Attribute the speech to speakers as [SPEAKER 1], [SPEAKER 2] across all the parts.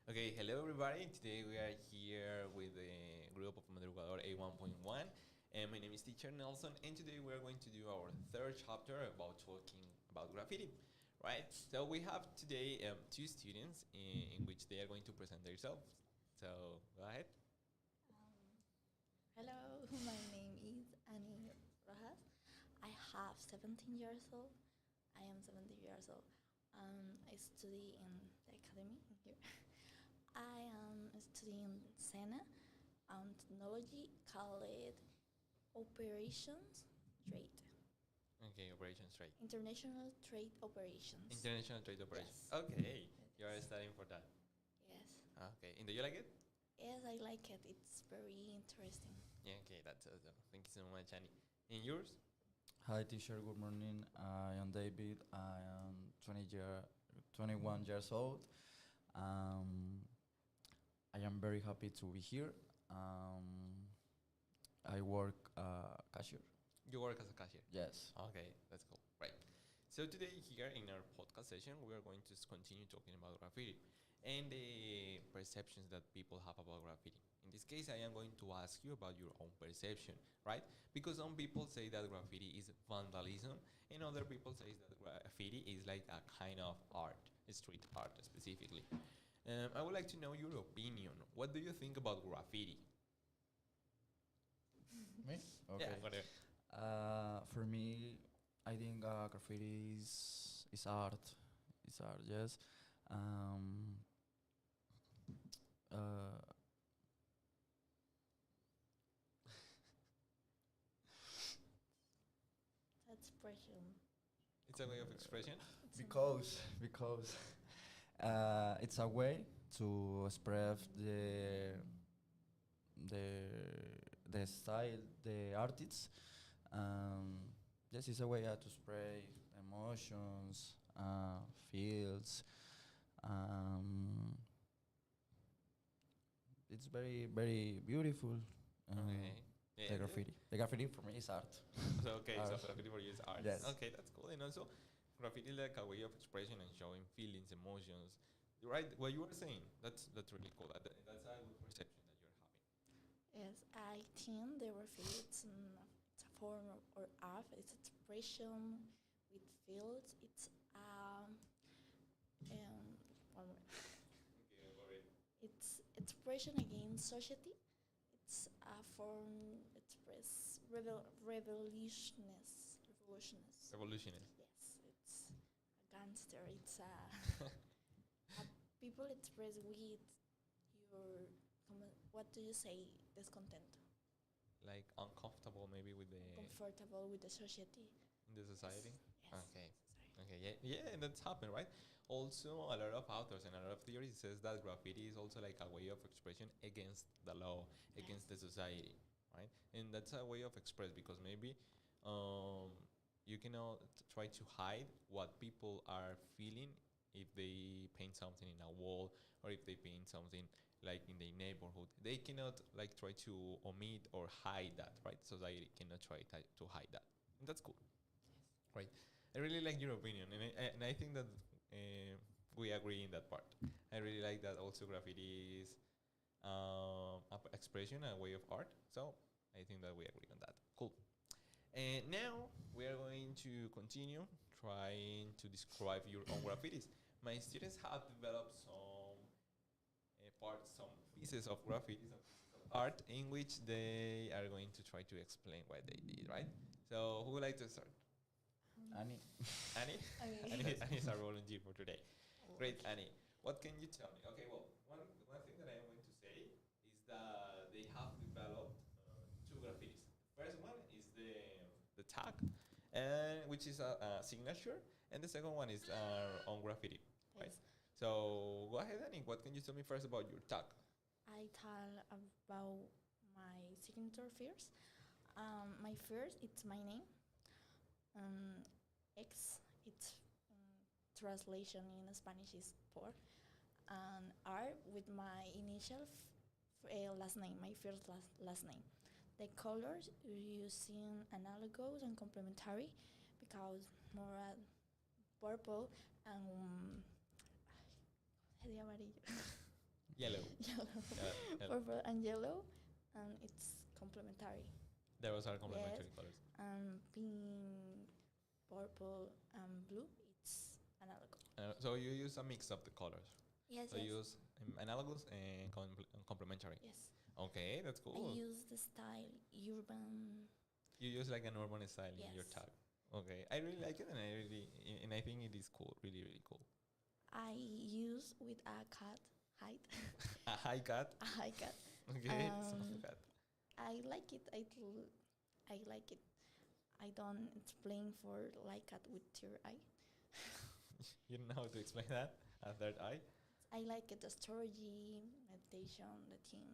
[SPEAKER 1] Okay, hello everybody. Today we are here with the group of Madrugador a1.1. And my name is Teacher Nelson, and today we are going to do our third chapter about talking about graffiti. Right? So we have today two students in which they are going to present themselves. So go ahead.
[SPEAKER 2] Hello, my name is Annie Rojas. I have 17 years old. I am 17 years old. I study in the academy here. I am studying SENA technology called Operations Trade.
[SPEAKER 1] Okay, operations trade.
[SPEAKER 2] International Trade Operations.
[SPEAKER 1] International trade operations.
[SPEAKER 2] Yes.
[SPEAKER 1] Okay, you are
[SPEAKER 2] Yes.
[SPEAKER 1] studying for that.
[SPEAKER 2] Yes.
[SPEAKER 1] Okay, and do you like it?
[SPEAKER 2] Yes, I like it. It's very interesting.
[SPEAKER 1] Yeah, okay, that's awesome. Thank you so much, Annie. And yours?
[SPEAKER 3] Hi, teacher. Good morning. I am David. I am 21 years old. Um, I am very happy to be here. I work cashier.
[SPEAKER 1] You work as a cashier?
[SPEAKER 3] Yes.
[SPEAKER 1] Okay, that's cool. Right. So today here in our podcast session, we are going to continue talking about graffiti and the perceptions that people have about graffiti. In this case, I am going to ask you about your own perception, right? Because some people say that graffiti is vandalism, and other people say that graffiti is like a kind of art, street art specifically. I would like to know your opinion. What do you think about graffiti?
[SPEAKER 3] Me?
[SPEAKER 1] Yeah,
[SPEAKER 3] Okay.
[SPEAKER 1] whatever.
[SPEAKER 3] For me, I think graffiti is art. It's art. Yes. Um, uh,
[SPEAKER 2] That's expression.
[SPEAKER 1] It's a way of expression.
[SPEAKER 3] because it's a way to express the style, the artists. Yes, it's a way to spray emotions, feels. Um, it's very beautiful.
[SPEAKER 1] Okay. Yeah,
[SPEAKER 3] The graffiti. The graffiti for me is art.
[SPEAKER 1] So okay, so
[SPEAKER 3] Art.
[SPEAKER 1] graffiti for you is art.
[SPEAKER 3] Yes.
[SPEAKER 1] Okay, that's cool. And also, graffiti is like a way of expression and showing feelings, emotions. You're right. What you were saying, that's really cool. That's a good perception that you're having.
[SPEAKER 2] Yes, I think the graffiti it's a form or art. It's expression with fields. It's one more.
[SPEAKER 1] Okay, go ahead.
[SPEAKER 2] It's expression against society. It's a form express revolutionist.
[SPEAKER 1] Revolutionist.
[SPEAKER 2] Yes, it's a gangster. It's a people express with your what do you say discontent,
[SPEAKER 1] Like uncomfortable maybe with the
[SPEAKER 2] comfortable with the society.
[SPEAKER 1] in the society.
[SPEAKER 2] Yes.
[SPEAKER 1] Okay.
[SPEAKER 2] Sorry.
[SPEAKER 1] Okay, yeah, and that's happened, right? Also, a lot of authors and a lot of theories says that graffiti is also like a way of expression against the law, against the society, right? And that's a way of express because maybe you cannot try to hide what people are feeling if they paint something in a wall or if they paint something like in the neighborhood. They cannot like try to omit or hide that, right? Society cannot try to hide that. And that's cool. Right. I really like your opinion, and I think that we agree in that part. I really like that also graffiti is a expression, a way of art. So I think that we agree on that. Cool. And now we are going to continue trying to describe your own graffitis. My students have developed some parts, some pieces of graffiti, some pieces of art in which they are going to try to explain what they did, right? So who would like to start?
[SPEAKER 3] Annie.
[SPEAKER 1] Annie?
[SPEAKER 2] Okay.
[SPEAKER 1] Annie's our volunteer for today. Great,
[SPEAKER 2] Okay.
[SPEAKER 1] Annie. What can you tell me? Okay, well, one thing that I am going to say is that they have developed two graffitis. The first one is the tag, and which is a signature, and the second one is our own graffiti, right?
[SPEAKER 2] Yes.
[SPEAKER 1] So go ahead, Annie. What can you tell me first about your tag?
[SPEAKER 2] I tell about my signature first. My first, it's my name. Um, X, it's translation in Spanish is por. And R with my initial last name, my first last name. The colors using analogous and complementary because more purple and de amarillo.
[SPEAKER 1] Yellow.
[SPEAKER 2] Yellow.
[SPEAKER 1] Yellow.
[SPEAKER 2] Purple and yellow, and it's complementary.
[SPEAKER 1] Those are
[SPEAKER 2] Yes,
[SPEAKER 1] complementary colors.
[SPEAKER 2] pink, purple, and blue. It's analog.
[SPEAKER 1] So you use a mix of the colors.
[SPEAKER 2] Yes,
[SPEAKER 1] So
[SPEAKER 2] yes.
[SPEAKER 1] you use analogous and complementary.
[SPEAKER 2] Yes.
[SPEAKER 1] Okay, that's
[SPEAKER 2] I
[SPEAKER 1] cool.
[SPEAKER 2] use the style urban.
[SPEAKER 1] You use like an urban style in your
[SPEAKER 2] Yes.
[SPEAKER 1] tag. Okay, I really like it, and I think it is cool, really, really cool.
[SPEAKER 2] I use with a cat height.
[SPEAKER 1] A high cat.
[SPEAKER 2] A high cat.
[SPEAKER 1] Okay, small
[SPEAKER 2] Um,
[SPEAKER 1] cat.
[SPEAKER 2] I like it. I like it. I don't explain for like cat with your eye.
[SPEAKER 1] You don't know how to explain that. A third eye.
[SPEAKER 2] I like it. The strategy, meditation, the thing,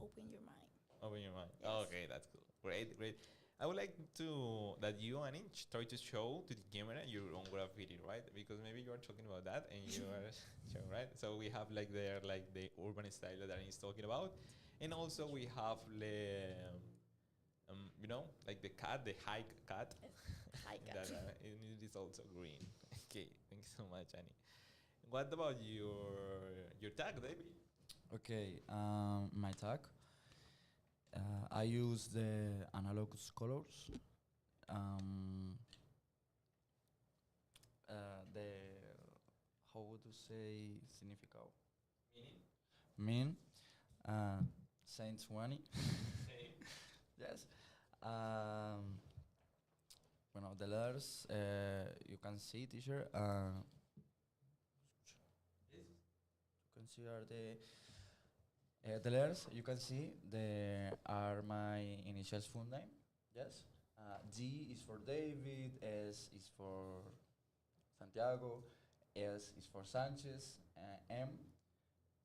[SPEAKER 2] open your mind.
[SPEAKER 1] Open your mind.
[SPEAKER 2] Yes.
[SPEAKER 1] Okay, that's cool. Great, great. I would like to that you, Annie, try to show to the camera your own graffiti, right? Because maybe you are talking about that and you are showing, right? So we have like there like the urban style that Annie is talking about, and also we have the you know, like the cat, the hike cat.
[SPEAKER 2] High cat.
[SPEAKER 1] that and it is also green. Okay, thank you so much, Annie. What about your tag, David?
[SPEAKER 3] Okay, my tag. I use the analogous colors. Um, the how would you say significado?
[SPEAKER 1] Meaning?
[SPEAKER 3] Mean Saint 20.
[SPEAKER 1] Same.
[SPEAKER 3] Yes. Bueno, the letters you can see, teacher.
[SPEAKER 1] Yes.
[SPEAKER 3] You can see are the letters you can see they are my initials full name. Yes. D is for David. S is for Santiago. S is for Sanchez. M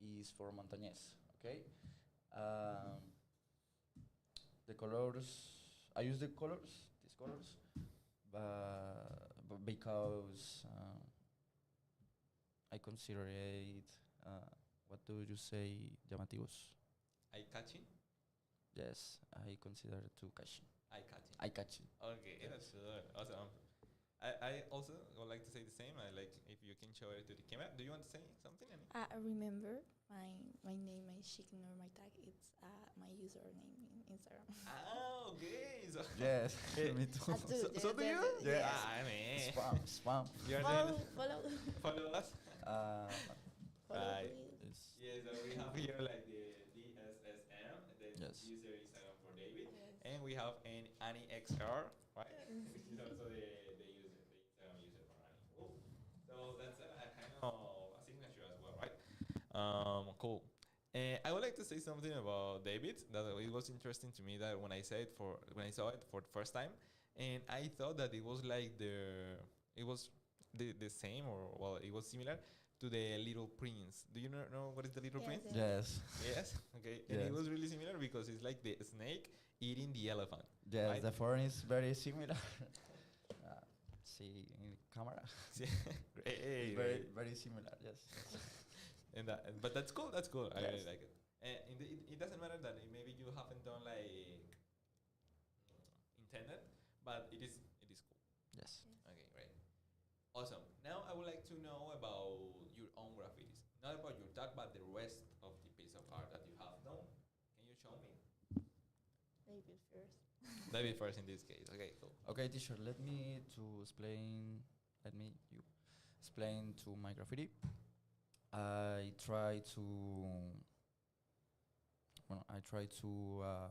[SPEAKER 3] is for Montañez. Okay. Um, the colors I use these colors, but because I consider it what do you say llamativos?
[SPEAKER 1] Eye catching.
[SPEAKER 3] Yes, I consider it too catchy.
[SPEAKER 1] Eye catching.
[SPEAKER 3] Eye catching.
[SPEAKER 1] Okay,
[SPEAKER 3] Yes.
[SPEAKER 1] that's good. Awesome. I also would like to say the same. I like if you can show it to the camera. Do you want to say something, Annie?
[SPEAKER 2] I remember my name, my chicken or my tag. It's my username in Instagram.
[SPEAKER 1] Ah, okay. So,
[SPEAKER 3] Yes,
[SPEAKER 1] Eh,
[SPEAKER 3] me too.
[SPEAKER 2] I do,
[SPEAKER 1] so do you?
[SPEAKER 3] Yes.
[SPEAKER 1] Ah, man.
[SPEAKER 3] Spam.
[SPEAKER 1] You are
[SPEAKER 2] Follow,
[SPEAKER 1] doing
[SPEAKER 2] follow,
[SPEAKER 1] follow us.
[SPEAKER 3] Uh,
[SPEAKER 2] follow,
[SPEAKER 1] Right.
[SPEAKER 2] please.
[SPEAKER 3] it's
[SPEAKER 1] Yeah, so we have here like the DSSM, the
[SPEAKER 3] Yes.
[SPEAKER 1] user Instagram for David,
[SPEAKER 2] Yes.
[SPEAKER 1] and we have an Annie XR, right?
[SPEAKER 2] Yes.
[SPEAKER 1] Which is also the Instagram user for Annie. Cool. So that's a kind of a signature as well, right? Cool. I would like to say something about David. That it was interesting to me that when I saw it for the first time, and I thought that it was like it was the same or well, it was similar to the Little Prince. Do you know what is the Little
[SPEAKER 2] Yes,
[SPEAKER 1] Prince?
[SPEAKER 3] yes,
[SPEAKER 1] Yes. Okay. And
[SPEAKER 3] Yes.
[SPEAKER 1] it was really similar because it's like the snake eating the elephant.
[SPEAKER 3] yes.
[SPEAKER 1] Right.
[SPEAKER 3] The form is very similar. See in camera.
[SPEAKER 1] Great.
[SPEAKER 3] Very similar. Yes.
[SPEAKER 1] And but that's cool. That's cool. I really
[SPEAKER 3] Yes.
[SPEAKER 1] like it. And it doesn't matter that maybe you haven't done like intended, but it is cool.
[SPEAKER 3] Yes.
[SPEAKER 1] Okay, great. Awesome. Now I would like to know about your own graffitis. Not about your tag, but the rest of the piece of art that you have done. Can you show me?
[SPEAKER 2] David first.
[SPEAKER 1] David first in this case. Okay, cool.
[SPEAKER 3] Okay, teacher. Let me you explain to my graffiti. I try to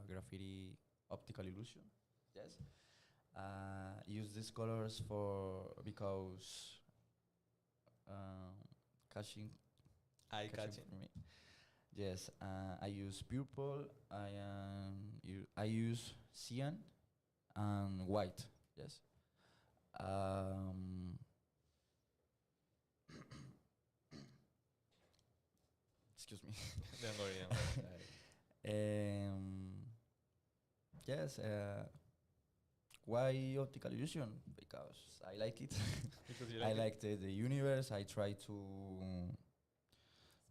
[SPEAKER 3] graffiti optical illusion. Yes. Use these colors because catching
[SPEAKER 1] Eye catching.
[SPEAKER 3] for me. Yes. I use purple. I use cyan and white. Yes. Excuse me.
[SPEAKER 1] Don't worry. Don't worry.
[SPEAKER 3] Yes. Why optical illusion? Because I like it.
[SPEAKER 1] Because you
[SPEAKER 3] I
[SPEAKER 1] like it?
[SPEAKER 3] like the universe. I try to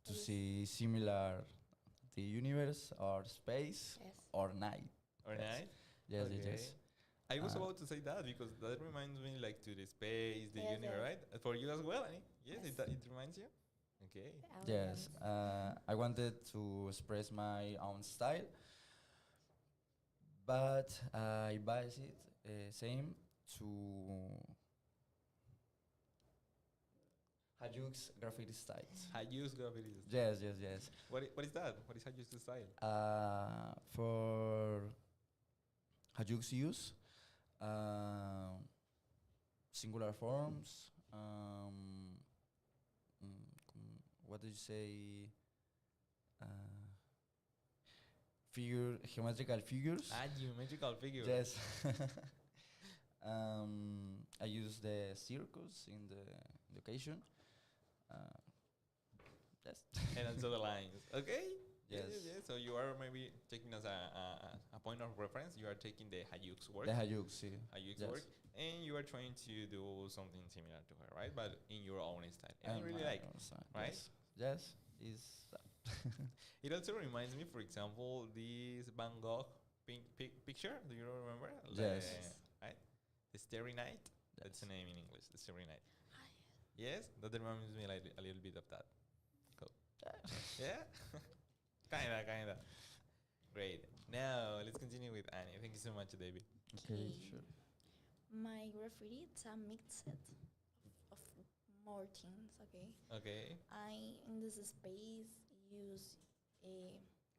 [SPEAKER 2] Space.
[SPEAKER 3] see similar the universe or space
[SPEAKER 2] Yes.
[SPEAKER 3] or night.
[SPEAKER 1] Or
[SPEAKER 3] Yes.
[SPEAKER 1] night?
[SPEAKER 3] Yes,
[SPEAKER 1] Okay.
[SPEAKER 3] yes.
[SPEAKER 1] I was
[SPEAKER 3] Uh,
[SPEAKER 1] about to say that because that reminds me like to the space, the
[SPEAKER 2] Yes,
[SPEAKER 1] universe,
[SPEAKER 2] yes.
[SPEAKER 1] right? For you as well, Annie? Yes,
[SPEAKER 2] Yes.
[SPEAKER 1] it reminds you? Okay.
[SPEAKER 3] Yes,
[SPEAKER 2] elegance.
[SPEAKER 3] I wanted to express my own style, but I base it same to Hayuk's graffiti styles.
[SPEAKER 1] Hayus graffiti style.
[SPEAKER 3] Yes, yes, yes.
[SPEAKER 1] What is that? What is Hayus style?
[SPEAKER 3] For Hayuk's use, singular forms. What do you say? Uh, geometrical figures.
[SPEAKER 1] Geometrical figure.
[SPEAKER 3] Yes. I use the circles in the occasion. Uh, yes.
[SPEAKER 1] And also the lines. Okay.
[SPEAKER 3] Yes.
[SPEAKER 1] So you are maybe taking as a point of reference. You are taking the Hayuk's work.
[SPEAKER 3] The Hayuk, sí.
[SPEAKER 1] Hayuk's
[SPEAKER 3] Yes.
[SPEAKER 1] work, and you are trying to do something similar to her, right? But in your own style. And I
[SPEAKER 3] And
[SPEAKER 1] really
[SPEAKER 3] my
[SPEAKER 1] like,
[SPEAKER 3] own style,
[SPEAKER 1] right?
[SPEAKER 3] Yes. Yes. Is
[SPEAKER 1] It also reminds me, for example, this Van Gogh picture. Do you remember?
[SPEAKER 3] Yes.
[SPEAKER 1] Right? The Starry Night. That's the name in English. The Starry Night. Yes, that reminds me like a little bit of that. Cool. Yeah. kinda. Great. Now let's continue with Annie. Thank you so much, David.
[SPEAKER 3] okay.
[SPEAKER 2] Okay.
[SPEAKER 3] Sure.
[SPEAKER 2] My graffiti it's a mix of more things. Okay.
[SPEAKER 1] Okay.
[SPEAKER 2] I in this space use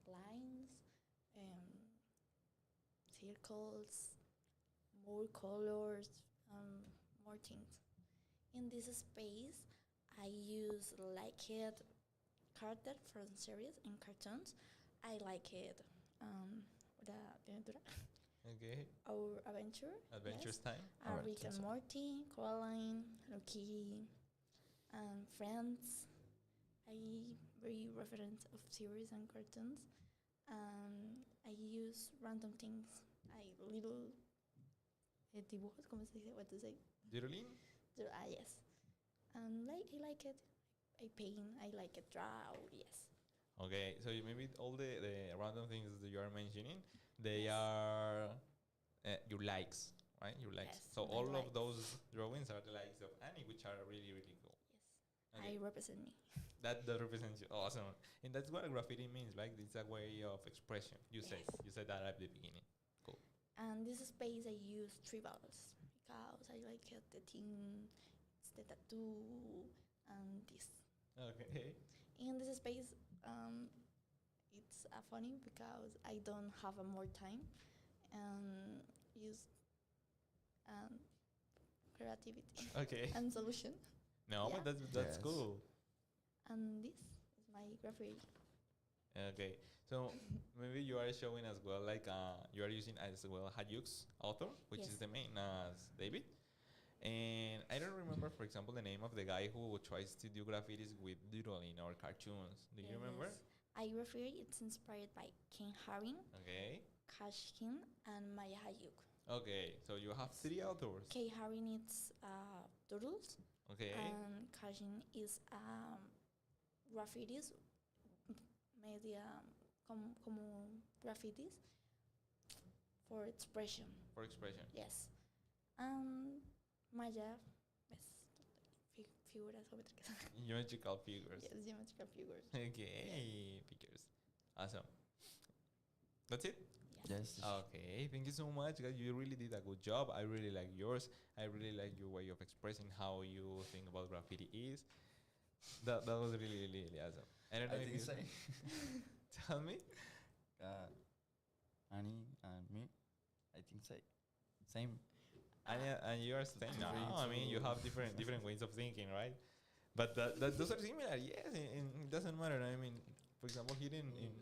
[SPEAKER 2] lines, circles, more colors, more things. In this space, I use like it character from series and cartoons. I like it. The aventura,
[SPEAKER 1] Okay.
[SPEAKER 2] our adventure.
[SPEAKER 1] Adventures time.
[SPEAKER 3] Alright,
[SPEAKER 2] Rick and
[SPEAKER 3] that's it.
[SPEAKER 2] Morty, Coraline, Loki, and Friends. I very reference of series and cartoons. I use random things. I little dibujos, ¿cómo se dice? What to say?
[SPEAKER 1] Doodling.
[SPEAKER 2] Yes. And I like it. I paint. I like it. Draw. Yes.
[SPEAKER 1] Okay. So maybe all the random things that you are mentioning, they
[SPEAKER 2] Yes.
[SPEAKER 1] are your likes, right? Your likes.
[SPEAKER 2] Yes,
[SPEAKER 1] So
[SPEAKER 2] my
[SPEAKER 1] all of
[SPEAKER 2] likes.
[SPEAKER 1] those drawings are the likes of Annie, which are really really cool.
[SPEAKER 2] Yes.
[SPEAKER 1] Okay.
[SPEAKER 2] I represent me.
[SPEAKER 1] That represents you. Awesome. And that's what graffiti means, right? It's a way of expression. You
[SPEAKER 2] Yes.
[SPEAKER 1] said that at the beginning. Cool.
[SPEAKER 2] And this space I use tribals because I like it, the thing, it's the tattoo, and this.
[SPEAKER 1] Okay.
[SPEAKER 2] In this space, it's funny because I don't have a more time and use creativity
[SPEAKER 1] Okay.
[SPEAKER 2] and solution.
[SPEAKER 1] No,
[SPEAKER 2] Yeah.
[SPEAKER 1] but that's
[SPEAKER 3] Yes.
[SPEAKER 1] cool.
[SPEAKER 2] And this is my graffiti.
[SPEAKER 1] Okay. So maybe you are showing as well, like you are using as well Hayuk's author, which
[SPEAKER 2] Yes.
[SPEAKER 1] is the main as David. And I don't remember, for example, the name of the guy who tries to do graffitis with doodling or cartoons. Do you remember?
[SPEAKER 2] Yes. I graffiti. It's inspired by Ken Haring,
[SPEAKER 1] Okay.
[SPEAKER 2] Kashkin, and Maya Hayuk.
[SPEAKER 1] Okay. So you have three authors.
[SPEAKER 2] Ken Haring it's doodles,
[SPEAKER 1] Okay.
[SPEAKER 2] and Kashin is graffitis, media como graffitis for expression.
[SPEAKER 1] For expression.
[SPEAKER 2] Yes. Maya es figuras geométricas.
[SPEAKER 1] Geometrical figures.
[SPEAKER 2] Yes, geometrical figures.
[SPEAKER 1] Okay. Figures. Awesome. That's it.
[SPEAKER 2] Yes.
[SPEAKER 3] Yes.
[SPEAKER 1] Okay, thank you so much, guys. You really did a good job. I really like yours. I really like your way of expressing how you think about graffiti is. That was really, really, really awesome. I don't know
[SPEAKER 3] I
[SPEAKER 1] if
[SPEAKER 3] think
[SPEAKER 1] you
[SPEAKER 3] so.
[SPEAKER 1] tell me.
[SPEAKER 3] Annie and me, I think so. Same.
[SPEAKER 1] And you are saying no.
[SPEAKER 3] Three,
[SPEAKER 1] I mean, you
[SPEAKER 3] two.
[SPEAKER 1] have different ways of thinking, right? But those are similar. Yes, and it doesn't matter. I mean, for example, here in
[SPEAKER 3] Mhm.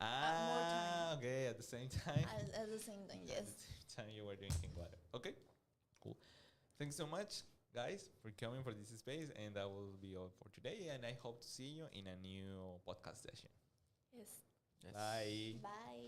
[SPEAKER 2] more time.
[SPEAKER 1] okay, at the same time.
[SPEAKER 2] At the same time,
[SPEAKER 1] At
[SPEAKER 2] yes.
[SPEAKER 1] the same time you were drinking water. Okay, cool. Thanks so much, guys, for coming for this space, and that will be all for today. And I hope to see you in a new podcast session.
[SPEAKER 2] Yes.
[SPEAKER 3] Yes.
[SPEAKER 1] Bye.
[SPEAKER 2] Bye.